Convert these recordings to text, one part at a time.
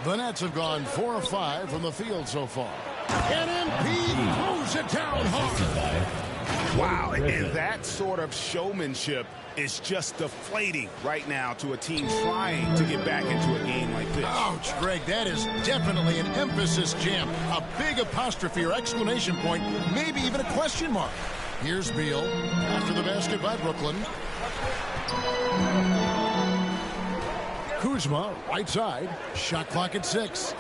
The Nets have gone 4 of 5 from the field so far. And MP throws it down hard. Wow, and that sort of showmanship is just deflating right now to a team trying to get back into a game like this. Ouch, Greg, that is definitely an emphasis jam. A big apostrophe or exclamation point, maybe even a question mark. Here's Beal after the basket by Brooklyn. Kuzma, right side, shot clock at 6.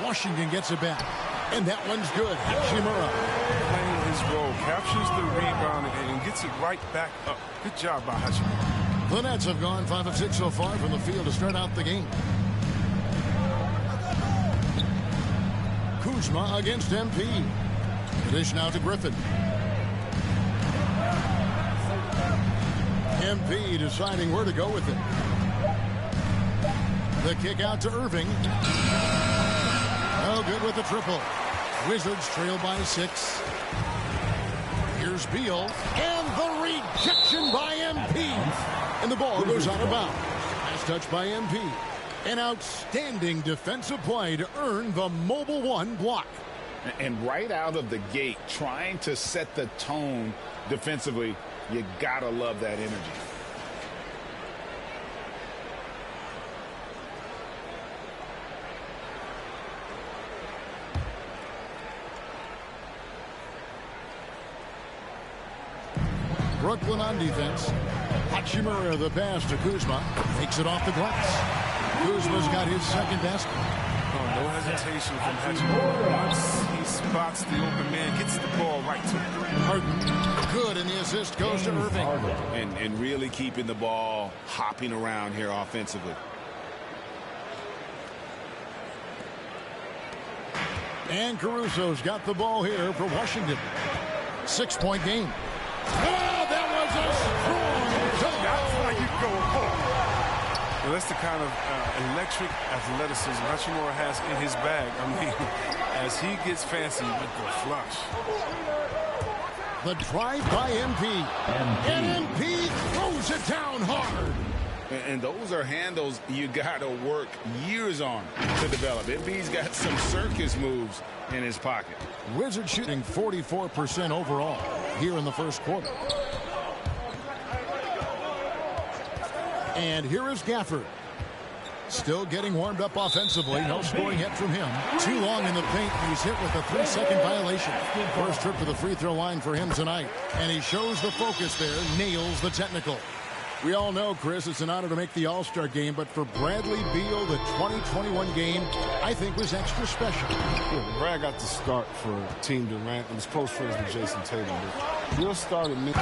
Washington gets it back, and that one's good. Hachimura playing his role, captures the rebound and gets it right back up. Good job by Hachimura. The Nets have gone 5 of 6 so far from the field to start out the game. Kuzma against MP. Dish now to Griffin. MP deciding where to go with it. The kick out to Irving. No good with the triple. Wizards trail by 6. Here's Beal. And the rejection by MP. And the ball goes out of bounds. Nice touch by MP. An outstanding defensive play to earn the Mobile One block. And right out of the gate, trying to set the tone defensively, you gotta love that energy. Brooklyn on defense. Hachimura the pass to Kuzma. Takes it off the glass. Kuzma's got his second basket. No hesitation from Hachimura. Once he spots the open man, gets the ball right to him. Harden, good, and the assist goes to Irving. And really keeping the ball hopping around here offensively. And Caruso's got the ball here for Washington. 6-point game. Oh, that was a strong dunk. That's how you go home. Well, that's the kind of electric athleticism Hachimura has in his bag. I mean, as he gets fancy with the flush. The drive by MP. And MP throws it down hard. And those are handles you got to work years on to develop. MP's got some circus moves in his pocket. Wizards shooting 44% overall here in the first quarter. And here is Gafford. Still getting warmed up offensively. No scoring yet from him. Too long in the paint. He's hit with a 3-second violation. First trip to the free throw line for him tonight. And he shows the focus there. Nails the technical. We all know, Chris, it's an honor to make the All-Star game, but for Bradley Beal, the 2021 game, I think was extra special. Yeah, Brad got the start for Team Durant and was close friends with Jason Tatum. But Beal started mid. He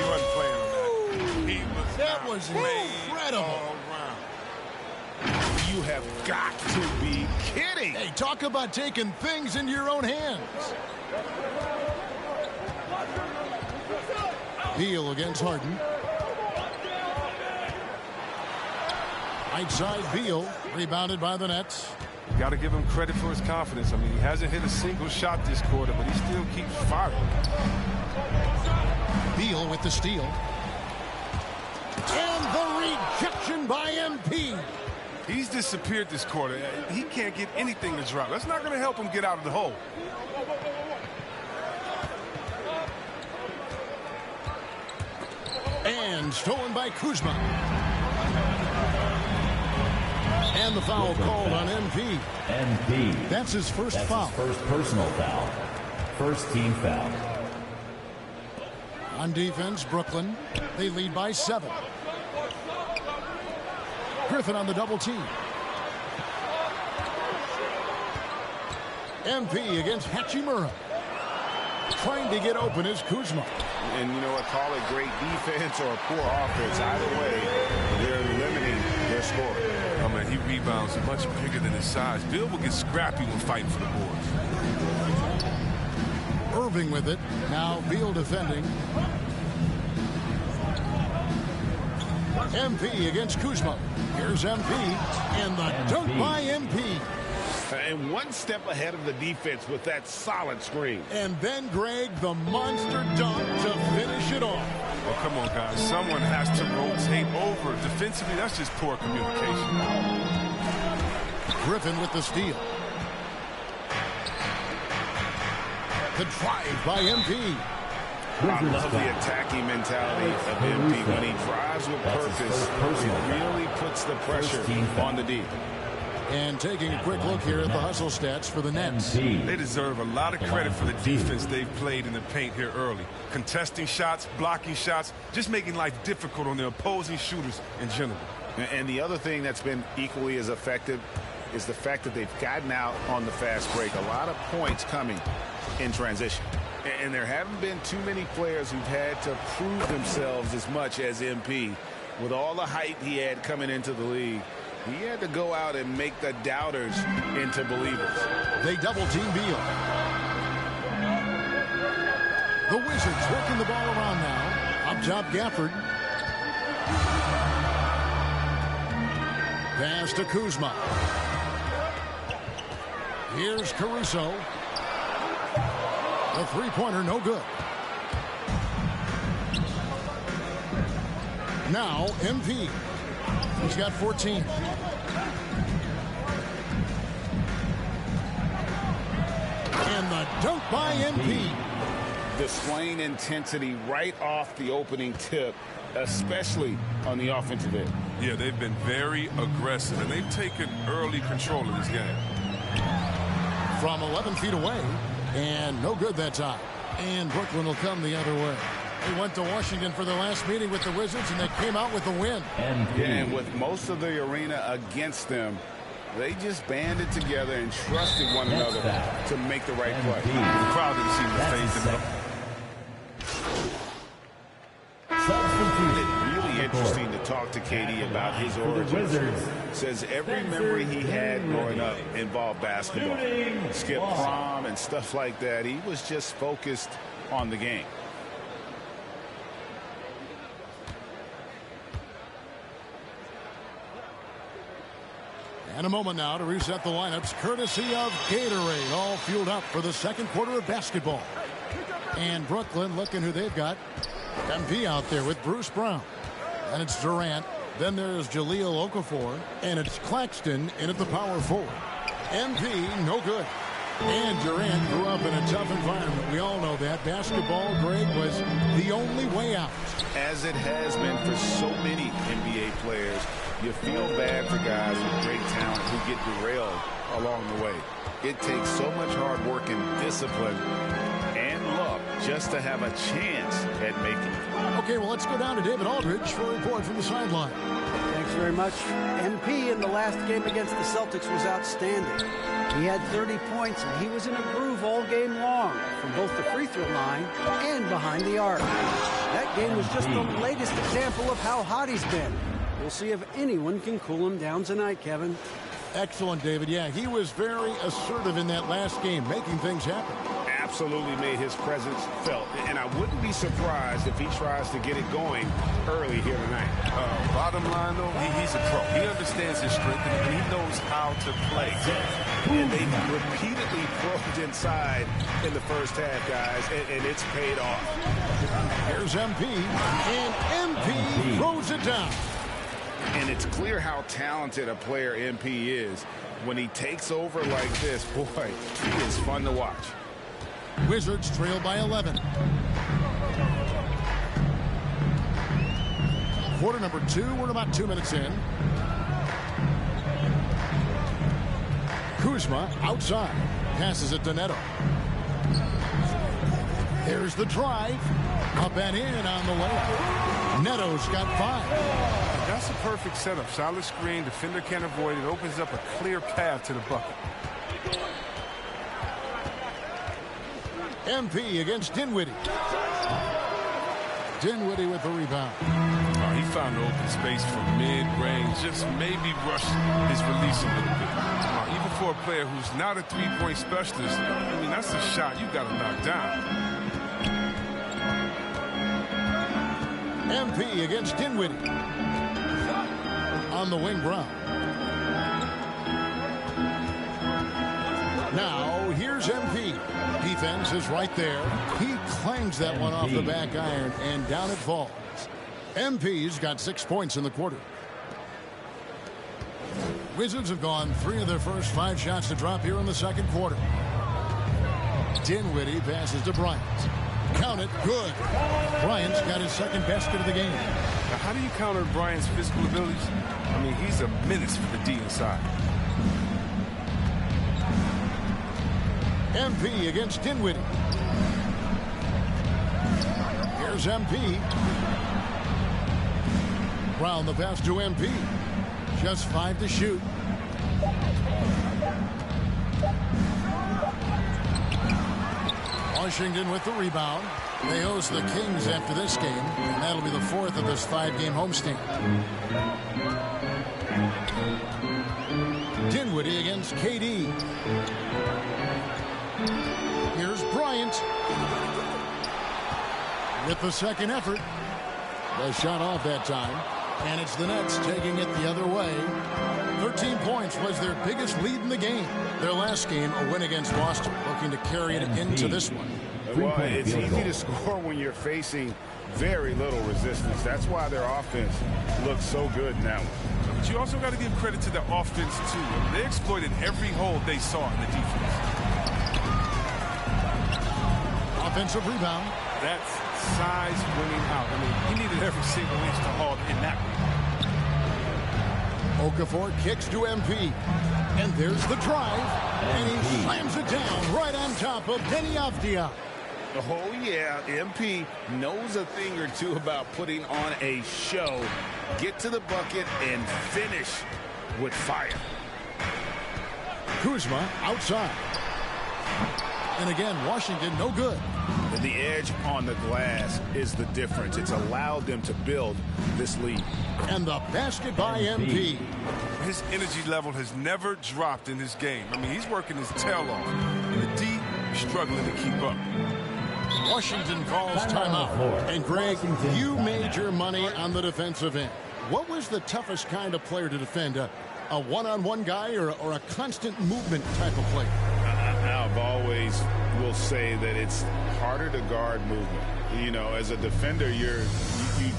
wasn't playing on that. He was that was incredible. All around. You have got to be kidding. Hey, talk about taking things into your own hands. Beal against Harden. Right side Beal, rebounded by the Nets. You got to give him credit for his confidence. I mean, he hasn't hit a single shot this quarter, but he still keeps firing. Beal with the steal. And the rejection by MP. He's disappeared this quarter. He can't get anything to drop. That's not going to help him get out of the hole. And stolen by Kuzma. And the foul called on MP. MP. That's his first foul. His first personal foul. First team foul. On defense, Brooklyn. They lead by 7. Griffin on the double team. MP against Hachimura. Trying to get open is Kuzma. And you know what, call it great defense or poor offense. Either way, they're limiting their score. Oh, man, he rebounds much bigger than his size. Bill will get scrappy when fighting for the boards. Irving with it. Now Beal defending. MP against Kuzma. Here's MP. And the dunk by MP. And one step ahead of the defense with that solid screen. And then, Greg, the monster dunk to finish it off. Oh, come on, guys. Someone has to rotate over. Defensively, that's just poor communication. Griffin with the steal. The drive by MP. I love the attacking mentality of MP. When he drives with purpose, he really puts the pressure on the D. And taking a quick look here at the hustle stats for the Nets. They deserve a lot of credit for the defense they've played in the paint here early. Contesting shots, blocking shots, just making life difficult on the opposing shooters in general. And the other thing that's been equally as effective is the fact that they've gotten out on the fast break. A lot of points coming in transition. And there haven't been too many players who've had to prove themselves as much as MP. With all the hype he had coming into the league, he had to go out and make the doubters into believers. They double-team Beal. The Wizards working the ball around now. Up top, Gafford. Pass to Kuzma. Here's Caruso. The three-pointer, no good. Now, MP. He's got 14. And the dunk by MP. Displaying intensity right off the opening tip, especially on the offensive end. Yeah, they've been very aggressive, and they've taken early control of this game. From 11 feet away, and no good that time. And Brooklyn will come the other way. They went to Washington for their last meeting with the Wizards, and they came out with a win. And with most of the arena against them, they just banded together and trusted one another to make the right play. The crowd didn't seem to phase them. It's really interesting to talk to KD about his origins. Says every memory he had growing up involved basketball. Skip prom and stuff like that. He was just focused on the game. And a moment now to reset the lineups, courtesy of Gatorade, all fueled up for the second quarter of basketball. And Brooklyn looking who they've got. MP out there with Bruce Brown. And it's Durant. Then there's Jahlil Okafor. And it's Claxton in at the power forward. MP, no good. And Durant grew up in a tough environment. We all know that. Basketball, Greg, was the only way out. As it has been for so many NBA players, you feel bad for guys with great talent who get derailed along the way. It takes so much hard work and discipline and luck just to have a chance at making it. Okay, well, let's go down to David Aldridge for a report from the sideline. Thanks very much. MP in the last game against the Celtics was outstanding. He had 30 points, and he was in a groove all game long from both the free throw line and behind the arc. That game was just the latest example of how hot he's been. We'll see if anyone can cool him down tonight, Kevin. Excellent, David. Yeah, he was very assertive in that last game, making things happen. Absolutely made his presence felt. And I wouldn't be surprised if he tries to get it going early here tonight. Bottom line, though, he's a pro. He understands his strength, and he knows how to play. And they repeatedly probed inside in the first half, guys, and it's paid off. Here's MP, and MP throws it down. And it's clear how talented a player MP is. When he takes over like this, boy, he is fun to watch. Wizards trail by 11. Quarter number 2. We're about 2 minutes in. Kuzma outside. Passes it to Neto. There's the drive. Up and in on the layup. Neto's got 5. That's a perfect setup. Solid screen. Defender can't avoid it. Opens up a clear path to the bucket. MP against Dinwiddie. Dinwiddie with the rebound. He found the open space from mid-range. Just maybe rush his release a little bit. Even for a player who's not a three-point specialist, I mean, that's a shot you got to knock down. MP against Dinwiddie. On the wing, Brown. Now here's MP. Defense is right there. He clangs that one off the back iron, and down it falls. MP's got 6 points in the quarter. Wizards have gone 3 of their first 5 shots to drop here in the second quarter. Dinwiddie passes to Bryant. Count it, good. Bryant's got his second basket of the game. Now, how do you counter Bryant's physical abilities? I mean, he's a menace for the D inside. MP against Dinwiddie. Here's MP. Brown the pass to MP. Just 5 to shoot. Washington with the rebound. They host the Kings after this game, and that'll be the 4th of this 5-game homestand. Dinwiddie against KD. Here's Bryant. With the second effort. The shot off that time. And it's the Nets taking it the other way. 13 points was their biggest lead in the game. Their last game, a win against Boston, looking to carry it into this one. Well, it's easy to score when you're facing very little resistance. That's why their offense looks so good in that one. But you also got to give credit to the offense, too. I mean, they exploited every hole they saw in the defense. Offensive rebound. That's size winning out. I mean, he needed every single inch to haul in that one. Okafor kicks to MP. And there's the drive. And he slams it down right on top of Denny Avdia. Oh, yeah, MP knows a thing or two about putting on a show. Get to the bucket and finish with fire. Kuzma outside. And again, Washington no good. And the edge on the glass is the difference. It's allowed them to build this lead. And the basket by MP. His energy level has never dropped in his game. I mean, he's working his tail off. And the D struggling to keep up. Washington calls timeout. And Greg, you made your money on the defensive end. What was the toughest kind of player to defend? A one-on-one guy or a constant movement type of player? I've always will say that it's harder to guard movement. You know, as a defender, you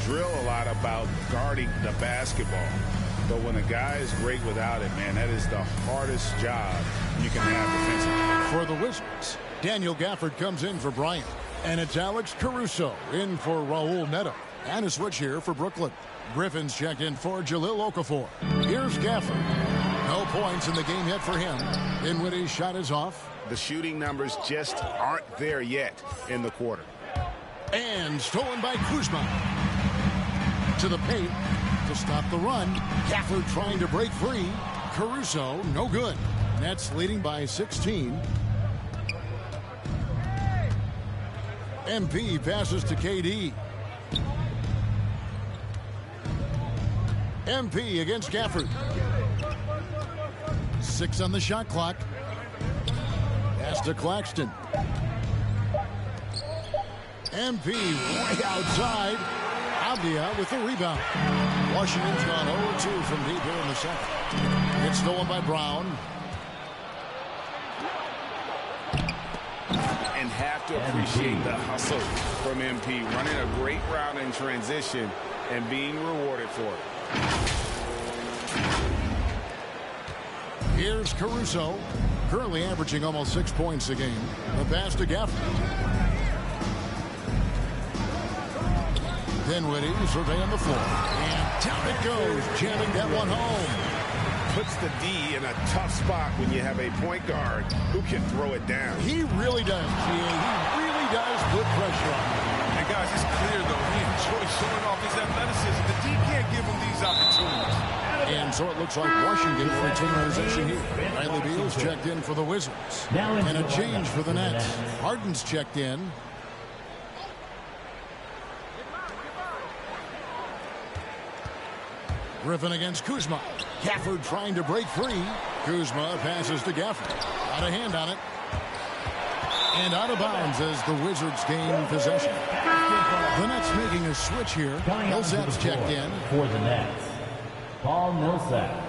drill a lot about guarding the basketball. But when a guy is great without it, man, that is the hardest job you can have defensively. For the Wizards, Daniel Gafford comes in for Bryant. And it's Alex Caruso in for Raul Neto. And a switch here for Brooklyn. Griffin's checked in for Jahlil Okafor. Here's Gafford. No points in the game yet for him. Dinwiddie's shot is off. The shooting numbers just aren't there yet in the quarter. And stolen by Kuzma. To the paint to stop the run. Gafford trying to break free. Caruso, no good. Nets leading by 16. MP passes to KD. MP against Gafford. 6 on the shot clock. Pass to Claxton. MP way outside. Avdia with the rebound. Washington's gone 0-2 from deep here in the second. It's stolen by Brown. And have to appreciate the hustle from MP. Running a great route in transition and being rewarded for it. Here's Caruso. Currently averaging almost 6 points a game. The pass to Gafford. Dinwiddie surveying the floor. And down it goes. Jamming that one home. Puts the D in a tough spot when you have a point guard who can throw it down. He really does, He really does put pressure on him. And guys, it's clear, though, he enjoys showing off his athleticism. The D can't give him these opportunities. And so it looks like Washington will retain possession here. Bradley Beal's checked in for the Wizards. And a change for the Nets. Harden's checked in. Griffin against Kuzma. Gafford trying to break free. Kuzma passes to Gafford. Got a hand on it. And out of bounds as the Wizards gain possession. The Nets making a switch here. Millsap's checked in. For the Nets, Paul Millsap.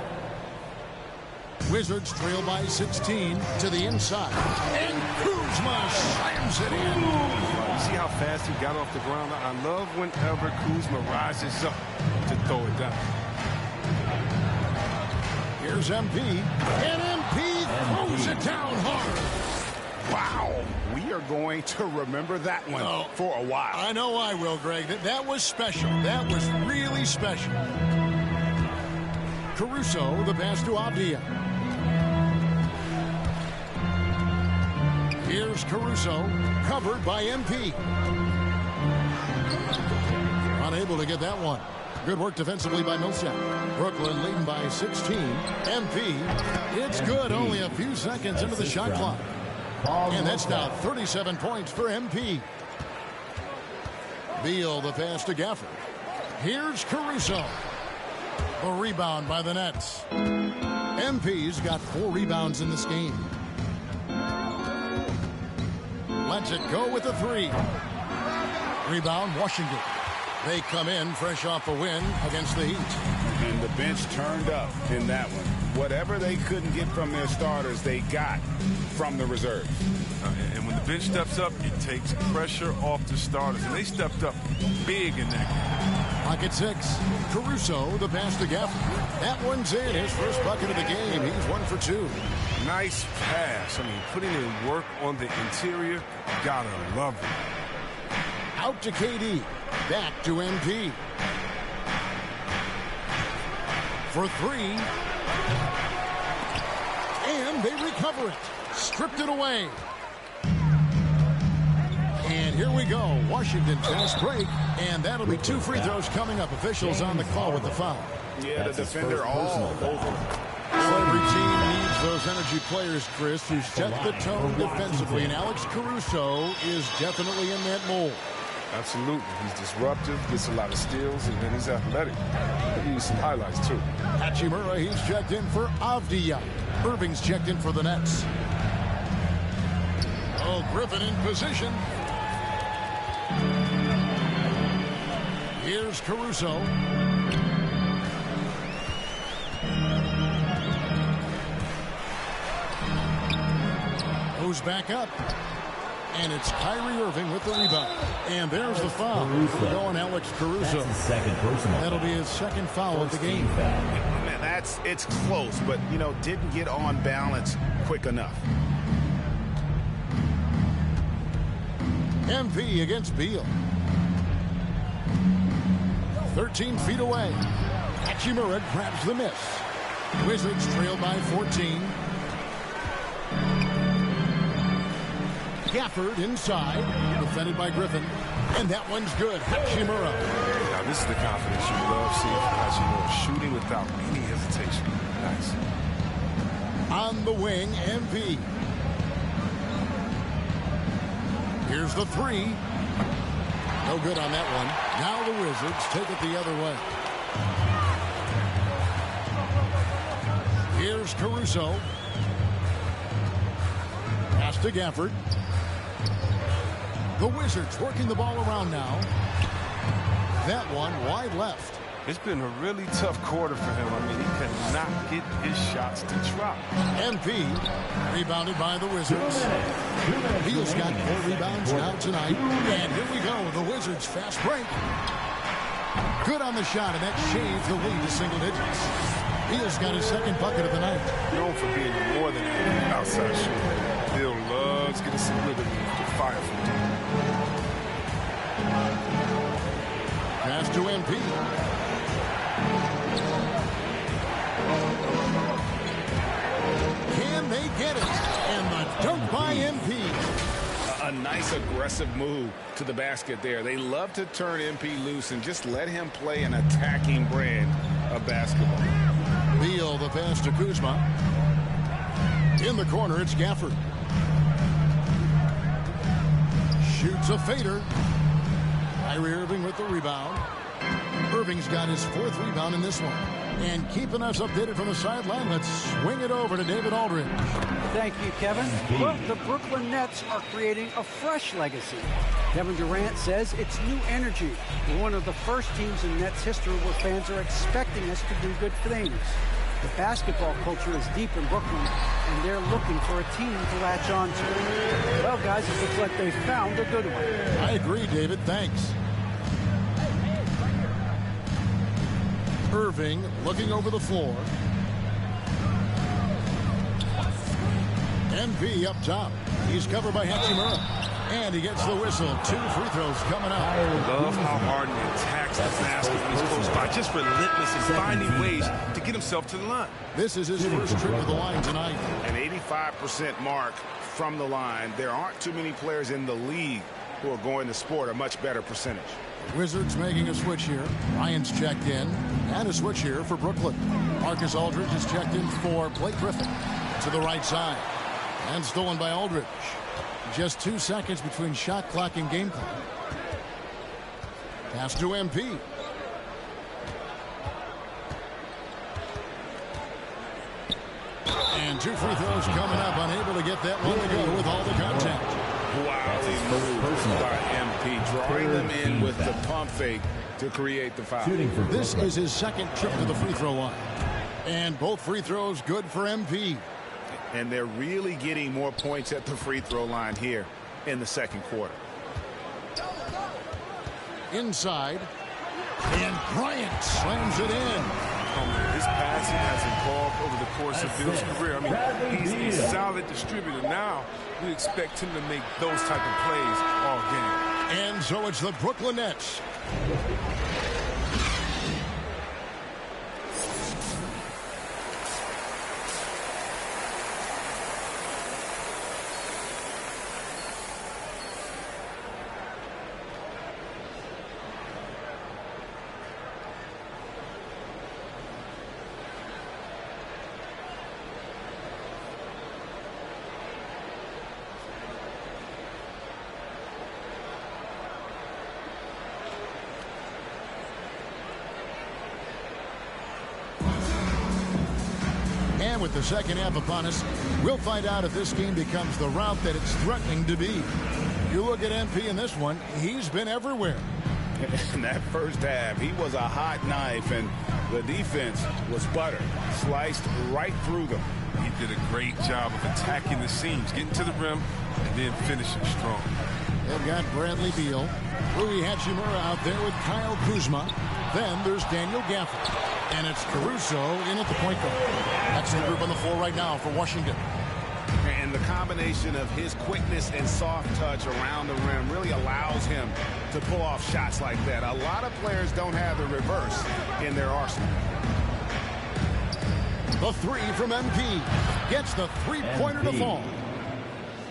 Wizards trail by 16 to the inside. And Kuzma slams it in. You see how fast he got off the ground? I love whenever Kuzma rises up to throw it down. Here's MP. And MP throws it down hard. Wow. We are going to remember that one for a while. I know I will, Greg. That was special. That was really special. Caruso, the pass to Avdia. Here's Caruso, covered by MP. Unable to get that one. Good work defensively by Millsap. Brooklyn leading by 16. MP, it's good. Only a few seconds into the shot clock. And that's now 37 points for MP. Beal, the pass to Gafford. Here's Caruso. A rebound by the Nets. MP's got 4 rebounds in this game. Lets it go with a 3. Rebound, Washington. They come in fresh off a win against the Heat. And the bench turned up in that one. Whatever they couldn't get from their starters, they got from the reserves. And when the bench steps up, it takes pressure off the starters. And they stepped up big in that game. Pocket 6. Caruso, the pass to Gafford. That one's in. His first bucket of the game. He's 1 for 2. Nice pass. I mean, putting in work on the interior. Gotta love it. Out to KD. Back to MP. For 3. And they recover it. Stripped it away. And here we go. Washington fast break. And that'll be 2 free throws coming up. Officials on the call with the foul. Yeah, the defender all over. Every team needs those energy players, Chris, who set the tone defensively. And Alex Caruso is definitely in that mold. Absolutely. He's disruptive, gets a lot of steals, and then he's athletic. He needs some highlights, too. Hachimura, he's checked in for Avdia. Irving's checked in for the Nets. Oh, Griffin in position. Here's Caruso. Goes back up. And it's Kyrie Irving with the rebound. And there's the foul. Going Alex Caruso. That's his second personal. That'll be his second foul of the game. Man, it's close, but, you know, didn't get on balance quick enough. MP against Beal. 13 feet away. Hachimura grabs the miss. Wizards trail by 14. Gafford inside, defended by Griffin, and that one's good. Hachimura. Now this is the confidence you love seeing from Hachimura, shooting without any hesitation. Nice. On the wing, MP. Here's the 3. No good on that one. Now the Wizards take it the other way. Here's Caruso. Pass to Gafford. The Wizards working the ball around now. That one wide left. It's been a really tough quarter for him. I mean, he cannot get his shots to drop. MP rebounded by the Wizards. Beal's got 4 rebounds now tonight. And here we go. The Wizards fast break. Good on the shot, and that shaves the lead to single digits. Beal's got his second bucket of the night. Known for being more than an outside shooter. Beal loves getting some rhythm to fire from him. Pass to MP. Can they get it? And the dunk by MP. A nice aggressive move to the basket there. They love to turn MP loose and just let him play an attacking brand of basketball. Beal, the pass to Kuzma. In the corner, it's Gafford. Shoots a fader. Kyrie Irving with the rebound. Irving's got his 4th rebound in this one. And keeping us updated from the sideline, let's swing it over to David Aldridge. Thank you, Kevin. Well, the Brooklyn Nets are creating a fresh legacy. Kevin Durant says it's new energy. We're one of the first teams in Nets history where fans are expecting us to do good things. The basketball culture is deep in Brooklyn, and they're looking for a team to latch on to. Well, guys, it looks like they found a good one. I agree, David. Thanks. Irving looking over the floor. MP up top. He's covered by Hachimura. And he gets the whistle. 2 free throws coming up. I love how Harden attacks the basket when he's close by. Just relentless and finding ways to get himself to the line. This is his first trip to the line tonight. An 85% mark from the line. There aren't too many players in the league who are going to sport a much better percentage. Wizards making a switch here. Ryan's checked in. And a switch here for Brooklyn. Marcus Aldridge is checked in for Blake Griffin. To the right side. And stolen by Aldridge. Just 2 seconds between shot clock and game clock. Pass to MP. And 2 free throws coming up. Unable to get that one to go with all the contact. Wildly moved by MP, drawing them in with the pump fake to create the foul. This is his second trip to the free throw line. And both free throws good for MP. And they're really getting more points at the free throw line here in the second quarter. Inside. And Bryant slams it in. Oh, man, his passing has evolved over the course of Bill's career. I mean, he's a solid distributor. Now we expect him to make those type of plays all game. And so it's the Brooklyn Nets. And with the second half upon us, we'll find out if this game becomes the route that it's threatening to be. You look at MP in this one, he's been everywhere. In that first half, he was a hot knife, and the defense was butter, sliced right through them. He did a great job of attacking the seams, getting to the rim, and then finishing strong. They've got Bradley Beal, Rui Hachimura out there with Kyle Kuzma. Then there's Daniel Gafford. And it's Caruso in at the point guard. That's the group on the floor right now for Washington. And the combination of his quickness and soft touch around the rim really allows him to pull off shots like that. A lot of players don't have the reverse in their arsenal. The 3 from MP. Gets the three-pointer to fall.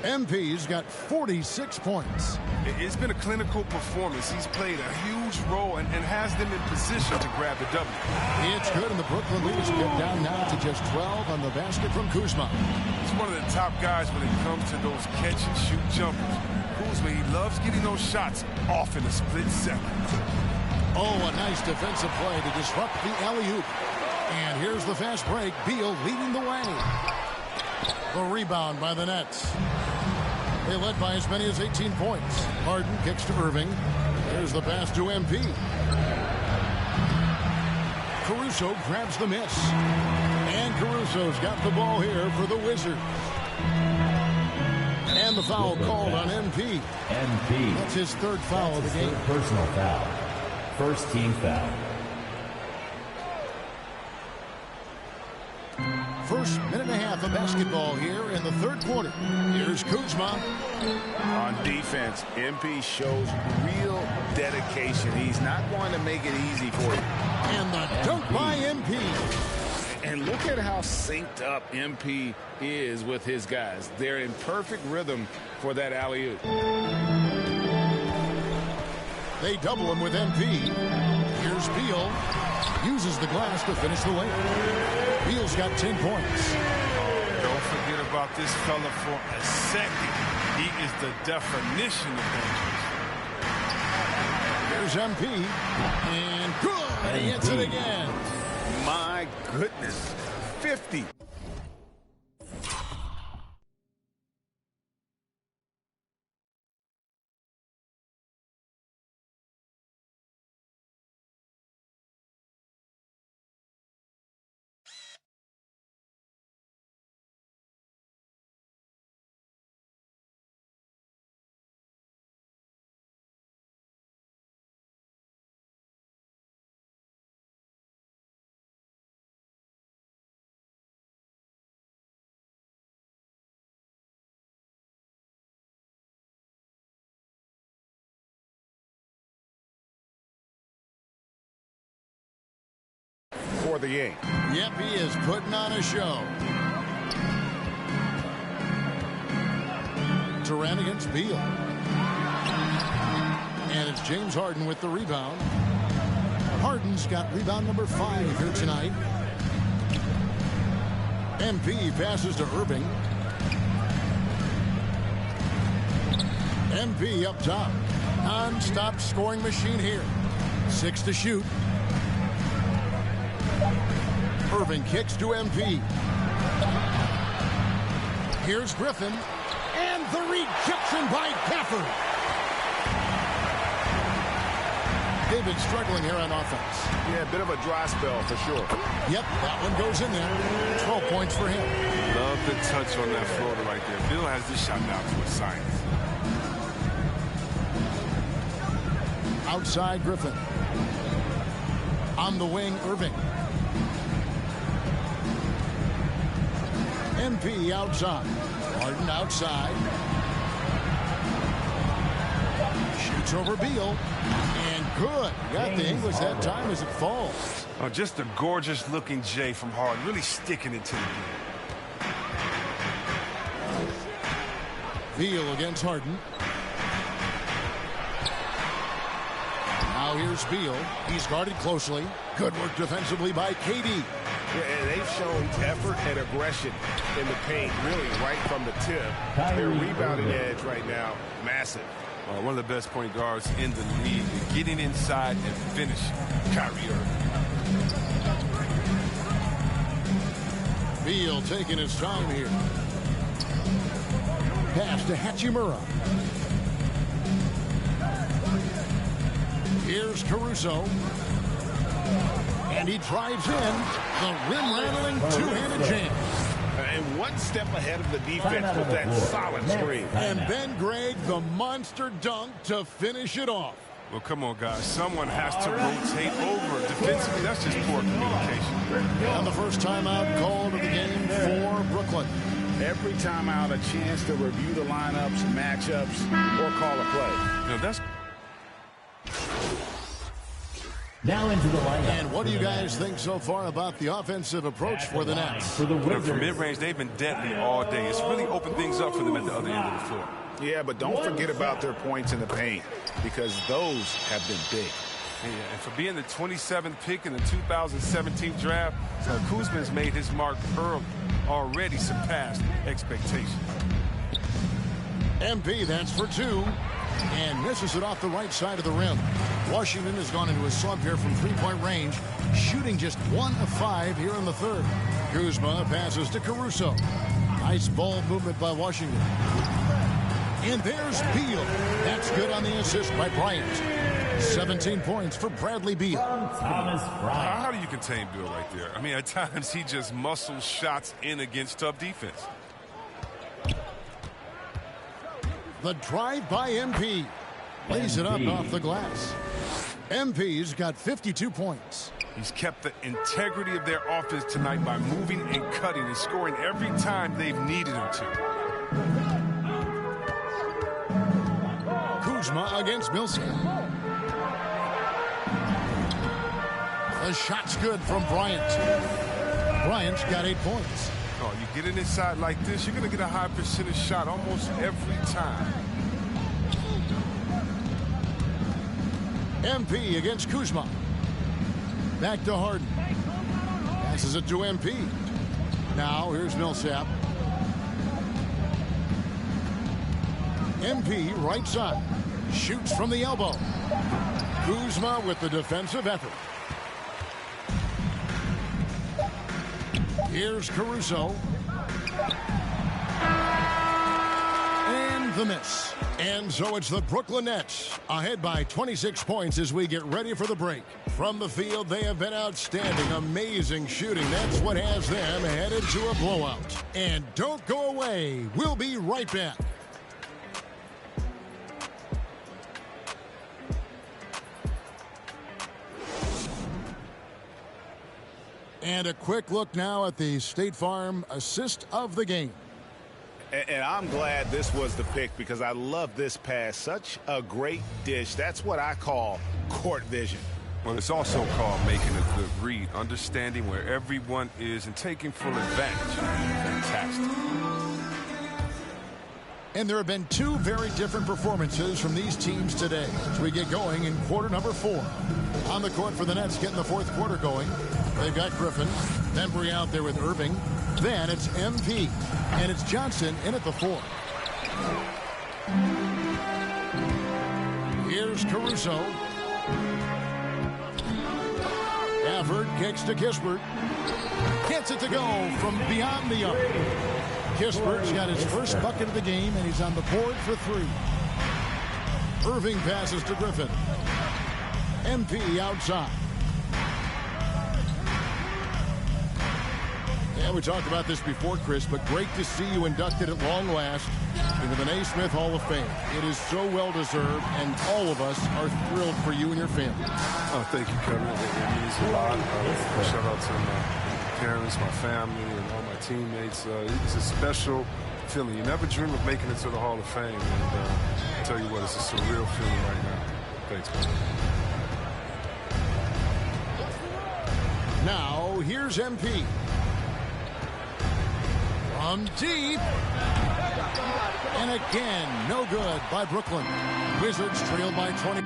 MP's got 46 points. It's been a clinical performance. He's played a huge role and has them in position to grab the W. It's good, and the Brooklyn Leafs get down now to just 12 on the basket from Kuzma. He's one of the top guys when it comes to those catch-and-shoot jumpers. Kuzma, he loves getting those shots off in a split second. Oh, a nice defensive play to disrupt the alley-oop. And here's the fast break. Beal leading the way. The rebound by the Nets. They led by as many as 18 points. Harden kicks to Irving. Here's the pass to MP. Caruso grabs the miss. And Caruso's got the ball here for the Wizards. And the foul called on MP. MP. That's his third foul of the game. Personal foul. First team foul. First minute and a half of basketball here in the third quarter. Here's Kuzma. On defense, MP shows real dedication. He's not going to make it easy for you. And the dunk by MP. And look at how synced up MP is with his guys. They're in perfect rhythm for that alley-oop. They double him with MP. Here's Beal. Uses the glass to finish the layup. Beal's got 10 points. Don't forget about this fella for a second. He is the definition of dangerous. Here's MP. And good. And he hits it again. My goodness. 50. for the game. Yep, he is putting on a show. Durant against Beal. And it's James Harden with the rebound. Harden's got rebound number 5 here tonight. MP passes to Irving. MP up top. Non-stop scoring machine here. 6 to shoot. Irving kicks to MP. Here's Griffin. And the rejection by Gafford. They've been struggling here on offense. Yeah, a bit of a dry spell for sure. Yep, that one goes in there. 12 points for him. Love the touch on that floater right there. Bill has this shot down to a science. Outside Griffin. On the wing, Irving. MP outside. Harden outside. Shoots over Beal. And good. Got the English that time as it falls. Oh, just a gorgeous looking J from Harden. Really sticking it to the game. Beal against Harden. Now here's Beal. He's guarded closely. Good work defensively by KD. Yeah, they've shown effort and aggression in the paint, really right from the tip. Their rebounding edge right now, massive. One of the best point guards in the league. Getting inside and finishing. MyCareer. Beal taking his time here. Pass to Hachimura. Here's Caruso. And he drives in. The rim-rattling two-handed jam. And one step ahead of the defense with that solid screen. And then Greg, the monster dunk to finish it off. Well, come on, guys. Someone has to rotate over. Defensively, that's just poor communication. And the first timeout called of the game for Brooklyn. Every timeout, a chance to review the lineups, matchups, or call a play. You know, that's... Now into the lineup. And what do you guys think so far about the offensive approach for the Nets? For the Wizards. From mid-range, they've been deadly all day. It's really opened things up for them at the other end of the floor. Yeah, but don't forget about their points in the paint, because those have been big. Yeah, and for being the 27th pick in the 2017 draft, Kuzma's made his mark early, already surpassed expectations. MP, that's for 2. And misses it off the right side of the rim. Washington has gone into a slump here from three-point range, shooting just 1 of 5 here in the third. Kuzma passes to Caruso. Nice ball movement by Washington. And there's Beal. That's good on the assist by Bryant. 17 points for Bradley Beal. Thomas Bryant. How do you contain Bill right there? I mean, at times he just muscles shots in against tough defense. The drive by MP. Lays it up off the glass. MP's got 52 points. He's kept the integrity of their offense tonight by moving and cutting and scoring every time they've needed him to. Kuzma against Millsap. The shot's good from Bryant. Bryant's got 8 points. Oh, you get it inside like this, you're going to get a high percentage shot almost every time. MP against Kuzma. Back to Harden. Passes it to MP. Now here's Millsap. MP right side. Shoots from the elbow. Kuzma with the defensive effort. Here's Caruso. And the miss. And so it's the Brooklyn Nets ahead by 26 points as we get ready for the break. From the field, they have been outstanding. Amazing shooting. That's what has them headed to a blowout. And don't go away. We'll be right back. And a quick look now at the State Farm assist of the game. And I'm glad this was the pick because I love this pass. Such a great dish. That's what I call court vision. Well, it's also called making a good read, understanding where everyone is and taking full advantage. Fantastic. And there have been two very different performances from these teams today as we get going in quarter number 4. On the court for the Nets getting the fourth quarter going. They've got Griffin, Bembry out there with Irving. Then it's MP, and it's Johnson in at the 4. Here's Caruso. Gafford kicks to Kispert. Gets it to go from beyond the arc. Kispert's got his first bucket of the game, and he's on the board for 3. Irving passes to Griffin. MP outside. Yeah, we talked about this before, Chris, but great to see you inducted at long last into the Naismith Hall of Fame. It is so well-deserved, and all of us are thrilled for you and your family. Oh, thank you, Kevin. It means a lot. Shout out to my parents, my family, and all my teammates. It's a special feeling. You never dream of making it to the Hall of Fame, and I tell you what, it's a surreal feeling right now. Thanks, man. Now, here's MP. From deep. And again, no good by Brooklyn. Wizards trail by 20.